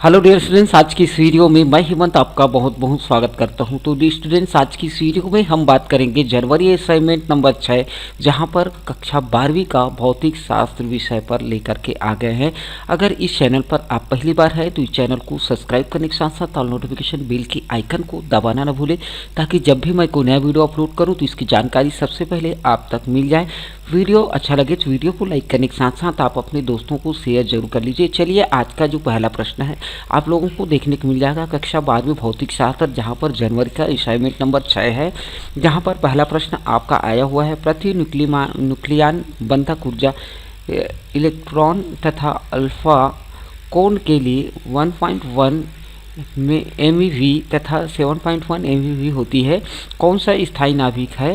Hello dear students, आज की इस वीडियो में मैं हेमंत आपका बहुत बहुत स्वागत करता हूं। तो डियर स्टूडेंट्स, आज की इस वीडियो में हम बात करेंगे जनवरी असाइनमेंट नंबर 6, जहां पर कक्षा 12वीं का भौतिक शास्त्र विषय पर लेकर के आ गए हैं। अगर इस चैनल पर आप पहली बार है तो इस चैनल को सब्सक्राइब करने के साथ साथ ऑल नोटिफिकेशन बेल की आइकन को दबाना न भूलें, ताकि जब भी मैं कोई नया वीडियो अपलोड करूँ तो इसकी जानकारी सबसे पहले आप तक मिल जाए। वीडियो अच्छा लगे तो वीडियो को लाइक करने के साथ साथ आप अपने दोस्तों को शेयर जरूर कर लीजिए। चलिए, आज का जो पहला प्रश्न है आप लोगों को देखने को मिल जाएगा कक्षा 12वीं भौतिक शास्त्र, जहां पर जनवरी का असाइनमेंट नंबर 6 है। जहां पर पहला प्रश्न आपका आया हुआ है, प्रति न्यूक्लियन बंधक ऊर्जा इलेक्ट्रॉन तथा अल्फा कोण के लिए 1.1 में MeV तथा 7.1 MeV होती है। कौन सा स्थायी नाभिक है?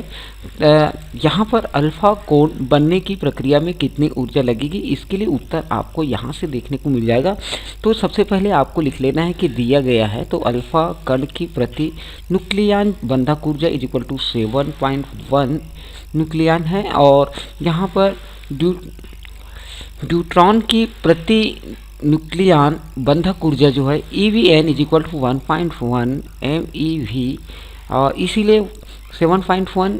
यहाँ पर अल्फा कोण बनने की प्रक्रिया में कितनी ऊर्जा लगेगी, इसके लिए उत्तर आपको यहाँ से देखने को मिल जाएगा। तो सबसे पहले आपको लिख लेना है कि दिया गया है तो अल्फा कण की प्रति न्यूक्लियन बंधक ऊर्जा इज इक्वल टू 7.1 न्यूक्लियन है, और यहाँ पर न्यूट्रॉन की प्रति न्यूक्लियन बंधक ऊर्जा जो है EVN is equal to 1.1 MeV, और इसीलिए 7.1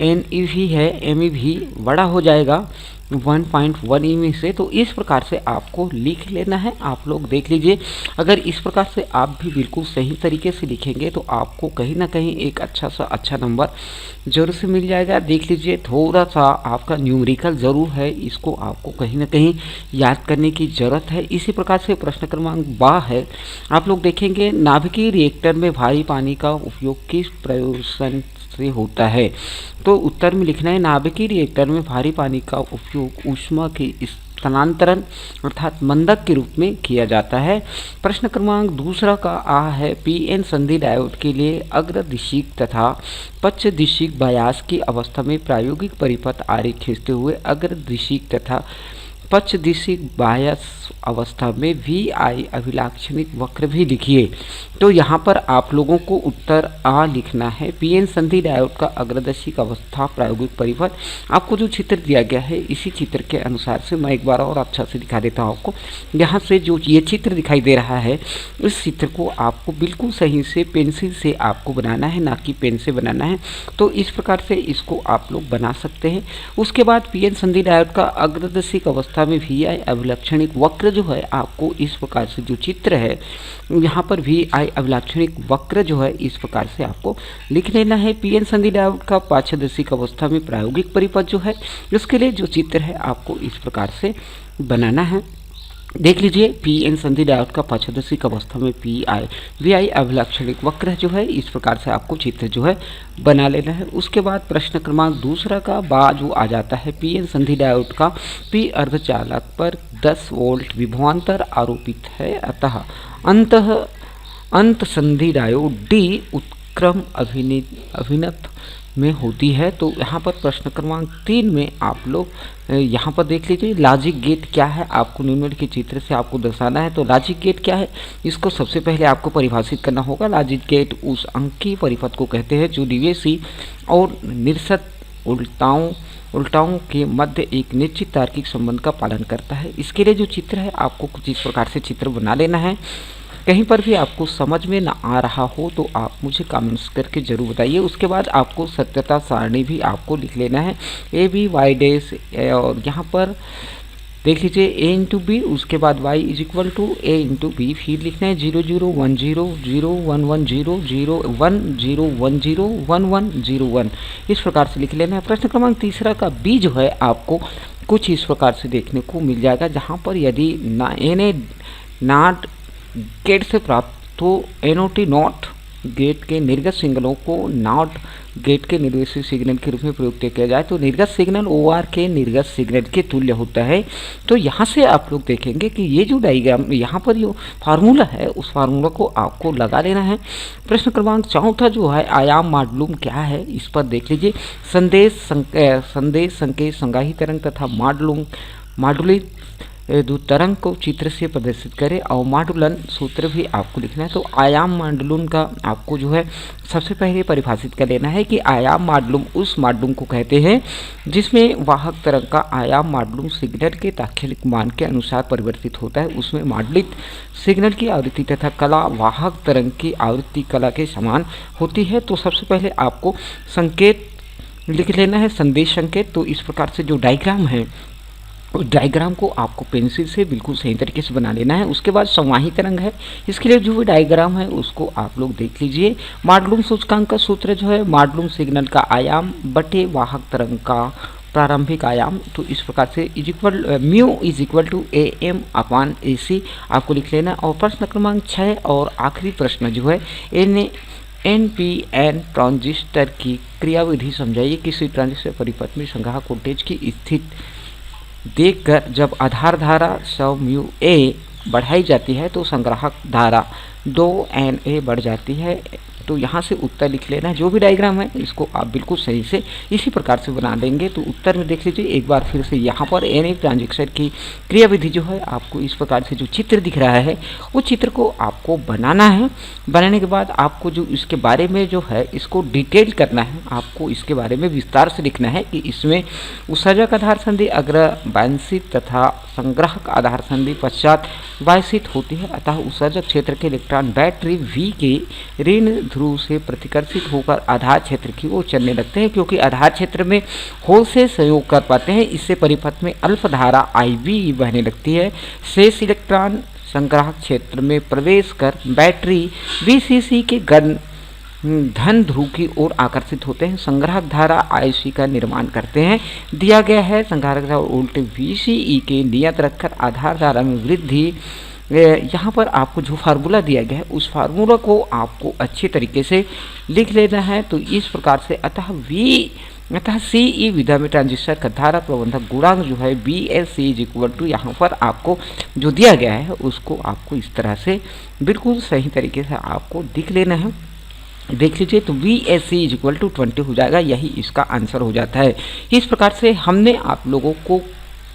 NeV है, MeV बड़ा हो जाएगा 1.1 EV से। तो इस प्रकार से आपको लिख लेना है। आप लोग देख लीजिए, अगर इस प्रकार से आप भी बिल्कुल सही तरीके से लिखेंगे तो आपको कहीं ना कहीं एक अच्छा नंबर जरूर से मिल जाएगा। देख लीजिए, थोड़ा सा आपका न्यूमेरिकल ज़रूर है, इसको आपको कहीं ना कहीं याद करने की ज़रूरत है। इसी प्रकार से प्रश्न क्रमांक 12 है। आप लोग देखेंगे, नाभिकीय रिएक्टर में भारी पानी का उपयोग किस प्रयोजन से होता है? तो उत्तर में लिखना है, नाभिकीय रिएक्टर में भारी पानी का उपयोग ऊष्मा के स्थानांतरण अर्थात मंदक के रूप में किया जाता है। प्रश्न क्रमांक दूसरा का आ है, PN संधि डायोड के लिए अग्रदिशिक तथा पश्चदिशिक बायास की अवस्था में प्रायोगिक परिपथ आरेख खींचते हुए अग्रदिशिक तथा पश्चदिशिक बायस अवस्था में VI अभिलाक्षणिक वक्र भी लिखिए। तो यहाँ पर आप लोगों को उत्तर आ लिखना है। PN संधि डायोड का अग्रदिशिक अवस्था प्रायोगिक परिपथ, आपको जो चित्र दिया गया है इसी चित्र के अनुसार से मैं एक बार और अच्छा से दिखा देता हूँ आपको। यहाँ से जो ये चित्र दिखाई दे रहा है, इस चित्र को आपको बिल्कुल सही से पेंसिल से आपको बनाना है, ना कि पेन से बनाना है। तो इस प्रकार से इसको आप लोग बना सकते हैं। उसके बाद PN संधि डायोड का अग्रदिशिक अवस्था में VI अभिलाक्षणिक वक्र जो है, आपको इस प्रकार से जो चित्र है यहाँ पर VI अभिलाक्षणिक वक्र जो है इस प्रकार से आपको लिख लेना है। PN संधि डायोड का पारदर्शिक अवस्था में प्रायोगिक परिपथ जो है, इसके लिए जो चित्र है आपको इस प्रकार से बनाना है। देख लीजिए, PN संधि डायोड का पारदर्शिक अवस्था में VI अभिलाक्षणिक वक्र जो है इस प्रकार से आपको चित्र जो है बना लेना है। उसके बाद प्रश्न क्रमांक दूसरा का बा जो आ जाता है, PN संधि डायोड का P अर्धचालक पर 10 वोल्ट विभवांतर आरोपित है, अतः अंत संधि डायोड D उत्क्रम अभिनत में होती है। तो यहाँ पर प्रश्न क्रमांक 3 में आप लोग यहाँ पर देख लीजिए, लॉजिक गेट क्या है, आपको निम्न के चित्र से आपको दर्शाना है। तो लॉजिक गेट क्या है, इसको सबसे पहले आपको परिभाषित करना होगा। लॉजिक गेट उस अंकीय परिपथ को कहते हैं जो निवेशी और निरसत उल्टाओं के मध्य एक निश्चित तार्किक संबंध का पालन करता है। इसके लिए जो चित्र है आपको कुछ इस प्रकार से चित्र बना लेना है। कहीं पर भी आपको समझ में ना आ रहा हो तो आप मुझे कमेंट्स करके ज़रूर बताइए। उसके बाद आपको सत्यता सारणी भी आपको लिख लेना है, ABY डैश, और यहाँ पर देख लीजिए A इंटू बी, उसके बाद Y is equal to A into B, फिर लिखना है 0 0 1 0 0 1 1 0 0 1 0 1 0 1 1 0 1, इस प्रकार से लिख लेना है। प्रश्न क्रमांक तीसरा का B जो है आपको कुछ इस प्रकार से देखने को मिल जाएगा, जहाँ पर यदि Na नॉट गेट से प्राप्त तो NOT नॉट गेट के निर्गत सिग्नलों को नॉट गेट के निर्देशित सिग्नल के रूप में प्रयोग किया जाए तो निर्गत सिग्नल OR के निर्गत सिग्नल के तुल्य होता है। तो यहाँ से आप लोग देखेंगे कि ये जो डायग्राम यहाँ पर जो फार्मूला है उस फार्मूला को आपको लगा लेना है। प्रश्न क्रमांक चौथा जो है, आयाम मॉडुलम क्या है, इस पर देख लीजिए। संदेश संकेत संगाही तरंग तथा मॉडुलित दो तरंग को चित्र से प्रदर्शित करें और माडुलन सूत्र भी आपको लिखना है। तो आयाम माडुलन का आपको जो है सबसे पहले परिभाषित कर लेना है कि आयाम माडुलम उस माडुलम को कहते हैं जिसमें वाहक तरंग का आयाम माडुलम सिग्नल के तात्कालिक मान के अनुसार परिवर्तित होता है। उसमें माडुलित सिग्नल की आवृत्ति तथा कला वाहक तरंग की आवृत्ति कला के समान होती है। तो सबसे पहले आपको संकेत लिख लेना है, संदेश संकेत। तो इस प्रकार से जो डायग्राम है उस डायग्राम को आपको पेंसिल से बिल्कुल सही तरीके से बना लेना है। उसके बाद संवाही तरंग है, इसके लिए जो भी डायग्राम है उसको आप लोग देख लीजिए। माडुलम सूचकांक का सूत्र जो है माडुलम सिग्नल का आयाम बटे वाहक तरंग का प्रारंभिक आयाम। तो इस प्रकार से mu is equal to AM/AC आपको लिख लेना। और प्रश्न क्रमांक 6 और आखिरी प्रश्न जो है NPN ट्रांजिस्टर की क्रियाविधि समझाइए। किसी ट्रांजिस्टर परिपथ में संग्राहक वोल्टेज की स्थिति देखकर जब आधार धारा 100 म्यू ए बढ़ाई जाती है तो संग्राहक धारा 2NA बढ़ जाती है। तो यहाँ से उत्तर लिख लेना है। जो भी डायग्राम है इसको आप बिल्कुल सही से इसी प्रकार से बना लेंगे। तो उत्तर में देख लीजिए एक बार फिर से, यहाँ पर NA ट्रांजिस्टर की क्रियाविधि जो है आपको इस प्रकार से जो चित्र दिख रहा है वो चित्र को आपको बनाना है। बनाने के बाद आपको जो इसके बारे में जो है इसको डिटेल करना है, आपको इसके बारे में विस्तार से लिखना है कि इसमें उत्सर्जक आधार संधि अग्र वांछित तथा संग्राहक आधार संधि पश्चात वांछित होती है। अतः उत्सर्जक क्षेत्र के इलेक्ट्रॉन बैटरी V के ऋण ध्रुव से प्रतिकर्षित होकर आधार क्षेत्र की ओर चलने लगते हैं। क्योंकि आधार क्षेत्र में होल से संयोग कर पाते हैं, इससे परिपथ में अल्प धारा IB बहने लगती है। शेष इलेक्ट्रॉन संग्राहक क्षेत्र में प्रवेश कर बैटरी VCC के धन ध्रुव की ओर आकर्षित होते हैं, संग्राहक धारा IC का निर्माण करते हैं। दिया गया है संग्राहक धारा वोल्टेज VCE के नियत रखकर आधार धारा में वृद्धि। यहाँ पर आपको जो फार्मूला दिया गया है उस फार्मूला को आपको अच्छे तरीके से लिख लेना है। तो इस प्रकार से अतः CE विधा में ट्रांजिस्टर का धारा प्रबंधक गुणांक जो है VSC इज इक्वल टू, यहाँ पर आपको जो दिया गया है उसको आपको इस तरह से बिल्कुल सही तरीके से आपको लिख लेना है। देख लीजिए तो VSC इज इक्वल टू 20 हो जाएगा, यही इसका आंसर हो जाता है। इस प्रकार से हमने आप लोगों को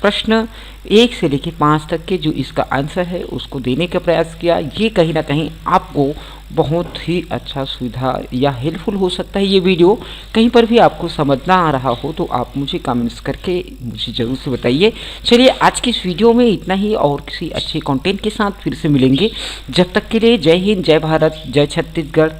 प्रश्न 1 से लेकर 5 तक के जो इसका आंसर है उसको देने का प्रयास किया। ये कहीं ना कहीं आपको बहुत ही अच्छा सुविधा या हेल्पफुल हो सकता है। ये वीडियो कहीं पर भी आपको समझ ना आ रहा हो तो आप मुझे कमेंट्स करके मुझे ज़रूर से बताइए। चलिए आज की इस वीडियो में इतना ही, और किसी अच्छे कंटेंट के साथ फिर से मिलेंगे। जब तक के लिए जय हिंद, जय भारत, जय छत्तीसगढ़।